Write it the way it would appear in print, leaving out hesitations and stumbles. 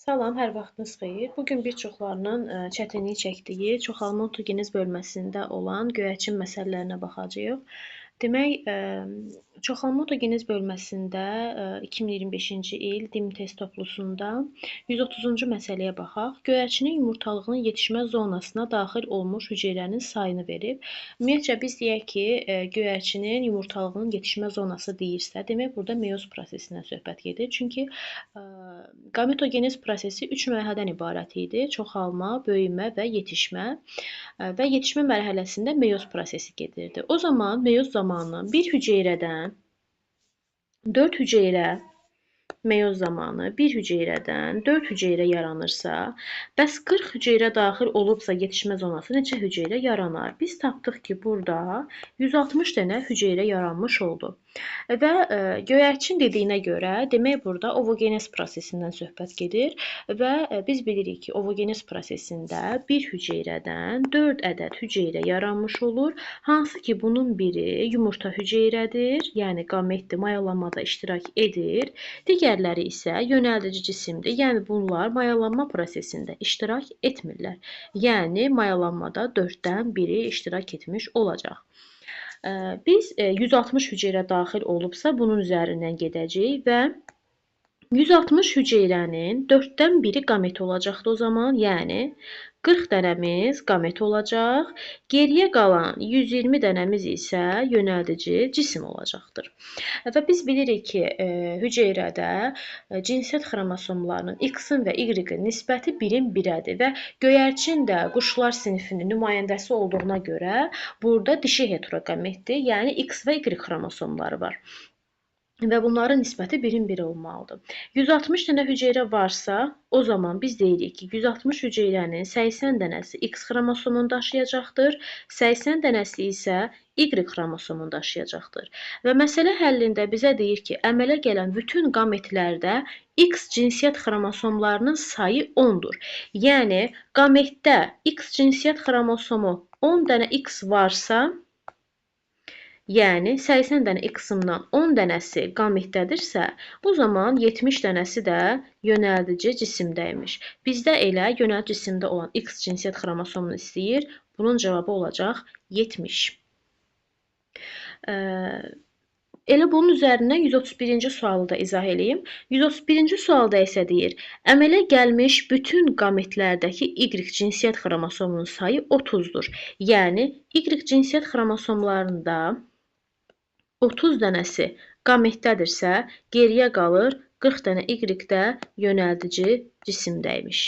Salam, hər vaxtınız xeyir. Bu gün bir çoxlarının çətinlik çəkdiyi çoxalma otogenez bölməsində olan göyərçin məsələlərinə baxacağıq. Demək, çoxalma otogenez bölməsində 2025-ci il DIM test toplusunda 130-cu məsələyə baxaq. Göyərçinin yumurtalığının yetişmə zonasına daxil olmuş hüceyrənin sayını verib. Ümumiyyətcə biz deyək ki, göyərçinin yumurtalığının yetişmə zonası deyirsə, demək burada meyoz prosesindən söhbət gedir. Çünki gametogenez prosesi 3 mərhələdən ibarət idi: çoxalma, böyümə və yetişmə. Və yetişmə mərhələsində meyoz prosesi gedirdi. O zaman meyoz zamanı bir hüceyrədən 4 hüceyrə meyoz zamanı bir hüceyrədən 4 hüceyrə yaranırsa, bəs 40 hüceyrə daxil olubsa yetişmə zonası neçə hüceyrə yaranar? Biz tapdıq ki, burada 160 dənə hüceyrə yaranmış oldu. Və göyərçin dediyinə görə, demək burada ovogenez prosesindən söhbət gedir və biz bilirik ki, ovogenez prosesində bir hüceyrədən 4 ədəd hüceyrə yaranmış olur. Hansı ki, bunun biri yumurta hüceyrədir, yəni qametdir, mayalanmada iştirak edir. Digərləri isə yönəldici cisimdir. Yəni bunlar mayalanma prosesində iştirak etmirlər. Yəni mayalanmada 4-dən biri iştirak etmiş olacaq. Biz 160 hüceyrə daxil olubsa bunun üzərindən gedəcəyik və 160 hüceyrənin 4-dən biri qamet olacaqdı o zaman. Yəni 40 dənəmiz qamet olacaq. Geriyə qalan 120 dənəmiz isə yönəldici cisim olacaqdır. Və biz bilirik ki, hüceyrədə cinsiyyət xromosomlarının X-in və Y-in nisbəti 1-in 1-ədir və göyərçin də quşlar sinifinin nümayəndəsi olduğuna görə burada dişi heterogametdir, yəni X və Y xromosomları var. Və bunların nisbəti 1-in 1 olmalıdır. 160 dənə hüceyrə varsa, o zaman biz deyirik ki, 160 hüceyrənin 80 dənəsi X xromosomunu daşıyacaqdır, 80 dənəsi isə Y xromosomunu daşıyacaqdır. Və məsələ həllində bizə deyir ki, əmələ gələn bütün qametlərdə X cinsiyyət xromosomlarının sayı 10-dur. Yəni, qametdə X cinsiyyət xromosomu 10 dənə X varsa, yəni 80 dənə X-ımdan 10 dənəsi qametdədirsə, o zaman 70 dənəsi də yönəldici cisimdəymiş. Bizdə elə yönəldici cisimdə olan X cinsiyyət xromosomunu istəyir. Bunun cavabı olacaq 70. Elə bunun üzərindən 131-ci sualı da izah edeyim. 131-ci sualda isə deyir, əmələ gəlmiş bütün qametlərdəki Y cinsiyyət xromosomunun sayı 30-dur. Yəni, Y cinsiyyət xromosomlarında 30 dənəsi qametdədirsə, geriyə qalır 40 dənə Y də yönəldici cisimdəymiş.